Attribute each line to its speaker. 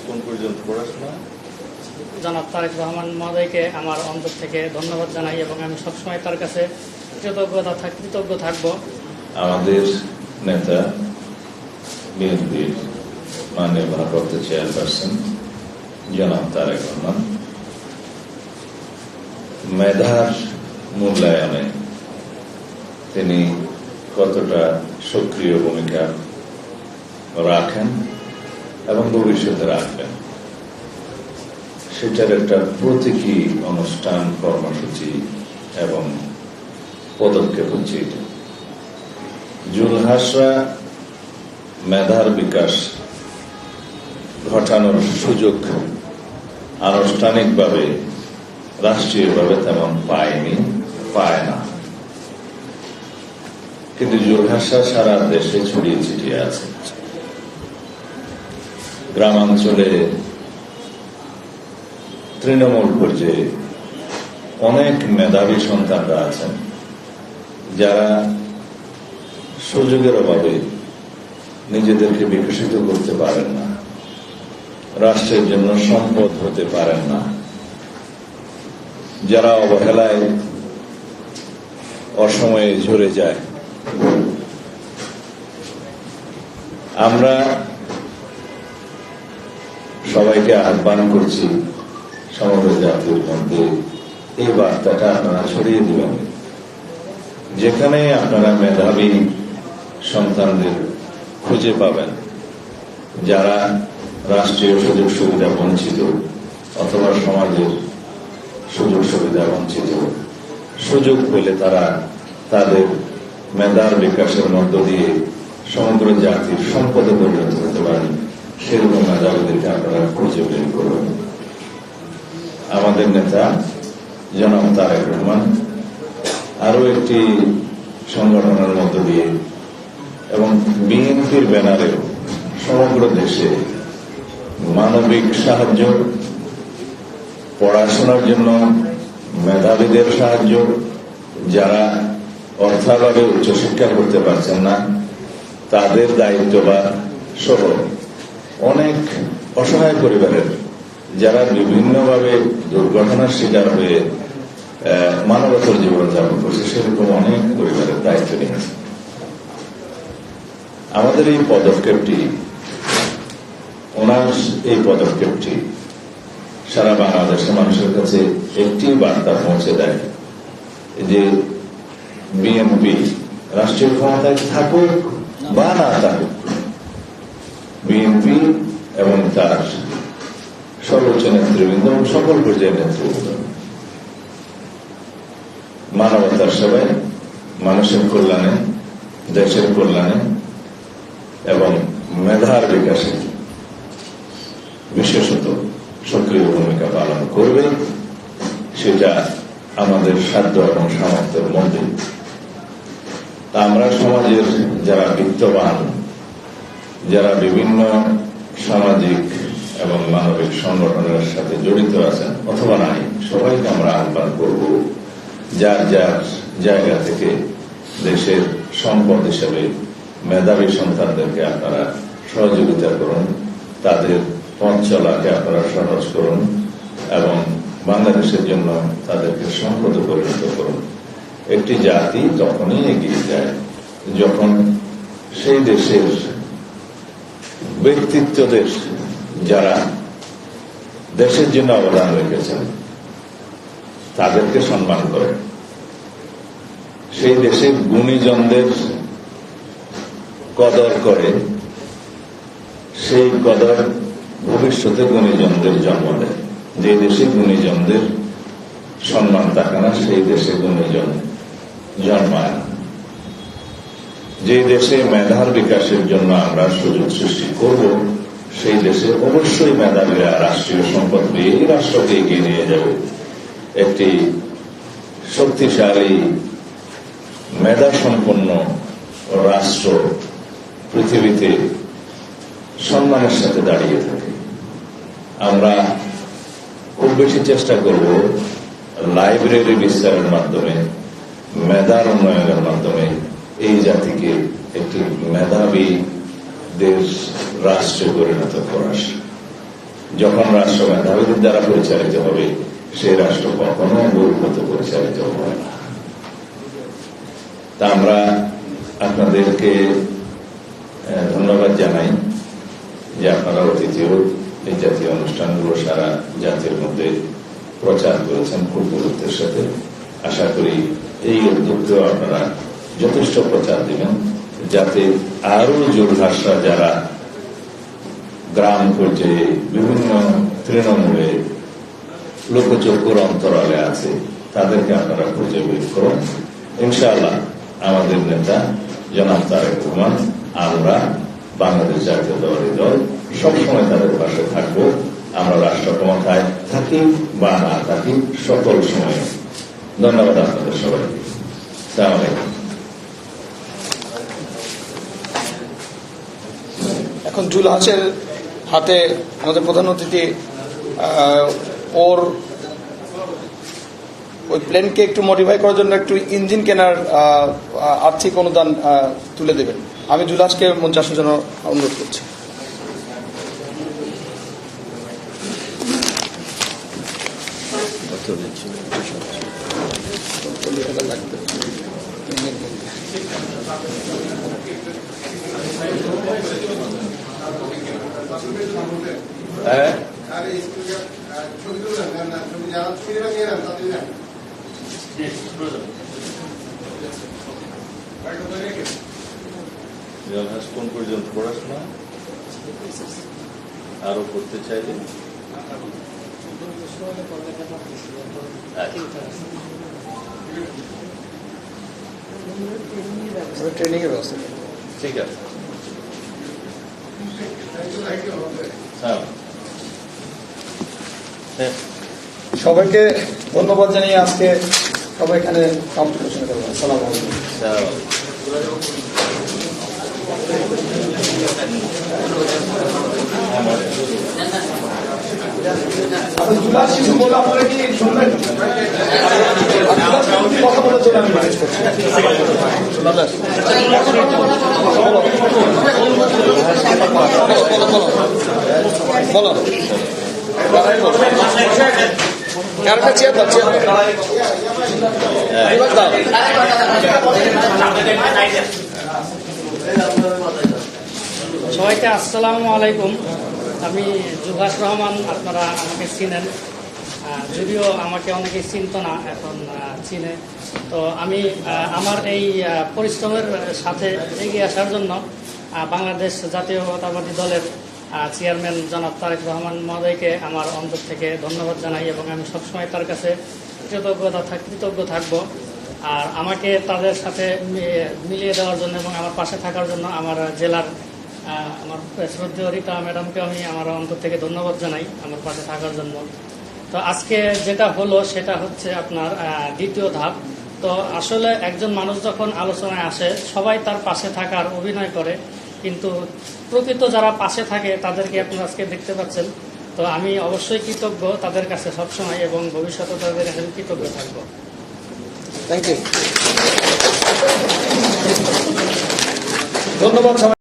Speaker 1: কোন পর্যন্ত পড়াশোনা?
Speaker 2: জনাব তারেক রহমান মহোদয়কে আমার অন্তর থেকে ধন্যবাদ জানাই এবং আমি সবসময় তার কাছে কৃতজ্ঞ থাকব।
Speaker 1: আমাদের নেতা বিএনপির মাননীয় ভারপ্রাপ্ত চেয়ারপারসন জনাব তারেক রহমান মেধার মূল্যায়নে তিনি কতটা সক্রিয় ভূমিকা রাখেন এবং ভবিষ্যতে রাখবেন সেটার একটা প্রতীকী অনুষ্ঠান, কর্মসূচি এবং পদক্ষেপ হচ্ছে এটা। জুলহাসরা মেধার বিকাশ ঘটানোর সুযোগ আনুষ্ঠানিকভাবে রাষ্ট্রীয়ভাবে তেমন পায় না, কিন্তু জুলহাসা সারা দেশে ছড়িয়ে ছিটিয়ে আছে। গ্রামাঞ্চলে তৃণমূল পর্যায়ে অনেক মেধাবী সন্তানরা আছেন যারা সুযোগের অভাবে নিজেদেরকে বিকশিত করতে পারেন না, রাষ্ট্রের জন্য সম্পদ হতে পারেন না, যারা অবহেলায় অসময়ে ঝরে যায়। আমরা সবাইকে আহ্বান করছি সমগ্র জাতির মধ্যে এই বার্তাটা আপনারা ছড়িয়ে দিবেন। যেখানে আপনারা মেধাবী সন্তানদের খুঁজে পাবেন যারা রাষ্ট্রীয় সুযোগ সুবিধা বঞ্চিত অথবা সমাজের সুযোগ সুবিধা বঞ্চিত, সুযোগ পেলে তারা তাদের মেধার বিকাশের মধ্য দিয়ে সমগ্র জাতির সম্পদে পরিণত হতে পারেন, সেরকম মেধাবীদেরকে আপনারা খুঁজে বের করবেন। আমাদের নেতা জনাব তারেক রহমান আরো একটি সংগঠনের মধ্য দিয়ে এবং বিএনপির ব্যানারেও সমগ্র দেশে মানবিক সাহায্য, পড়াশোনার জন্য মেধাবীদের সাহায্য, যারা অর্থাভাবে উচ্চশিক্ষা করতে পারছেন না তাদের দায়িত্বভার সহ অনেক অসহায় পরিবারের যারা বিভিন্নভাবে দুর্ঘটনার শিকার হয়ে মানবতার জীবনযাপন করছে সেরকম অনেক পরিবারের দায়িত্ব নিয়েছে। আমাদের এই পদক্ষেপটি, ওনার এই পদক্ষেপটি সারা বাংলাদেশের মানুষের কাছে একটি বার্তা পৌঁছে দেয় যে বিএনপি রাষ্ট্রীয় ক্ষমতায় থাকুক বা না থাকুক, বিএনপি এবং তার সর্বোচ্চ নেতৃবৃন্দ এবং সকল পর্যায়ের নেতৃবৃন্দ মানবতার সেবায়, মানুষের কল্যাণে, দেশের কল্যাণে এবং মেধার বিকাশে বিশেষত সক্রিয় ভূমিকা পালন করবে। সেটা আমাদের সাধ্য এবং সামর্থ্যের মধ্যে। আমরা সমাজের যারা বিত্তবান, যারা বিভিন্ন সামাজিক এবং মানবিক সংগঠনের সাথে জড়িত আছেন অথবা নাই, সবাইকে আমরা আহ্বান করব যার যার জায়গা থেকে দেশের সম্পদ হিসেবে মেধাবী সন্তানদেরকে আপনারা সহযোগিতা করুন, তাদের পথ চলাকে আপনারা সহজ করুন এবং বাংলাদেশের জন্য তাদেরকে সম্পদে পরিণত করুন। একটি জাতি তখনই এগিয়ে যায় যখন সেই দেশের ব্যক্তিত্বদের যারা দেশের জন্য অবদান রেখেছেন তাদেরকে সম্মান করে, সেই দেশের গুণীজনদের কদর করে, সেই কদর ভবিষ্যতে গুণীজনদের জন্ম দেয়। যে দেশে গুণীজনদের সম্মান থাকে না সেই দেশে গুণীজন জন্মায় না। যে দেশে মেধার বিকাশের জন্য আমরা সুযোগ সৃষ্টি করব সেই দেশে অবশ্যই মেধাবীরা রাষ্ট্রীয় সম্পদ পেয়ে এই রাষ্ট্রকে এগিয়ে নিয়ে যাবে। একটি শক্তিশালী মেধা সম্পন্ন রাষ্ট্র পৃথিবীতে সম্মানের সাথে দাঁড়িয়ে থাকে। আমরা খুব বেশি চেষ্টা করব লাইব্রেরি বিস্তারের মাধ্যমে, মেধার উন্নয়নের মাধ্যমে এই জাতিকে একটি মেধাবী দেশ রাষ্ট্রে পরিণত করা। যখন রাষ্ট্র মেধাবীদের দ্বারা পরিচালিত হবে, সেই রাষ্ট্র কখনো গরিবত পরিচালিত হবে না। তা আমরা আপনাদেরকে ধন্যবাদ জানাই যে আপনারা অতীতেও এই জাতীয় অনুষ্ঠানগুলো সারা জাতির মধ্যে প্রচার করেছেন খুব গুরুত্বের সাথে। আশা করি এই উদ্যোগকেও আপনারা যথেষ্ট প্রচার দিবেন, যাতে আরো যোদ্ধাসরা যারা গ্রাম পর্যায়ে বিভিন্ন তৃণমূলে লোকচক্ষুর অন্তরালে আছে তাদেরকে আপনারা খুঁজে বের করুন। ইনশাআল্লাহ আমাদের নেতা জনাব তারেক রহমান, আমরা বাংলাদেশ জাতীয়তাবাদী দল সবসময় তাদের পাশে থাকবো। আমরা রাষ্ট্র ক্ষমতায় থাকি বা না থাকি, সকল সময়। ধন্যবাদ আপনাদের সবাইকে। আসসালামু আলাইকুম।
Speaker 3: এখন জুলহাসের হাতে আমাদের প্রধান অতিথি ওর ওই প্লেনকে একটু মডিফাই করার জন্য একটু ইঞ্জিন কেনার আর্থিক অনুদান তুলে দেবেন। আমি জুলহাসকে মঞ্চে আসার জন্য অনুরোধ করছি।
Speaker 1: কোন পর্যন্ত পড়াশোনা আরো করতে চাইলে
Speaker 3: ট্রেনিং এর ব্যবস্থা।
Speaker 1: ঠিক আছে। হ্যাঁ,
Speaker 3: সবাইকে ধন্যবাদ জানিয়ে আজকে সবাই এখানে কম্পিটিশন করবো। আসসালামু আলাইকুম। কিছু বলে আপনারা কি শুনবেন? কথা বলার জন্য আমি রিকোয়েস্ট করছি। বলো একটা চেয়ার দাও, চেয়ার দাও।
Speaker 2: সবাইকে আসসালামু আলাইকুম। আমি জুলহাস রহমান, আপনারা আমাকে চিনেন, যদিও আমাকে অনেকে চিনত না, এখন চিনে। তো আমি আমার এই পরিশ্রমের সাথে এগিয়ে আসার জন্য বাংলাদেশ জাতীয়তাবাদী দলের চেয়ারম্যান জনাব তারেক রহমান মহোদয়কে আমার অন্তর থেকে ধন্যবাদ জানাই এবং আমি সবসময় তার কাছে কৃতজ্ঞ থাকব। আর আমাকে তাদের সাথে মিলিয়ে দেওয়ার জন্য এবং আমার পাশে থাকার জন্য আমার জেলার আমার শ্রদ্ধেয় রীতা ম্যাডামকে আমি আমার অন্তর থেকে ধন্যবাদ জানাই আমার পাশে থাকার জন্য। তো আজকে যেটা হলো সেটা হচ্ছে আপনার দ্বিতীয় ধাপ। তো আসলে একজন মানুষ যখন আলোচনায় আসে সবাই তার পাশে থাকার অভিনয় করে, কিন্তু প্রকৃত যারা পাশে থাকে তাদেরকে আপনারা আজকে দেখতে পাচ্ছেন। তো আমি অবশ্যই কৃতজ্ঞ তাদের কাছে সবসময় এবং ভবিষ্যতে তাদের কাছে কৃতজ্ঞ থাকবো।
Speaker 3: থ্যাংক ইউ, ধন্যবাদ।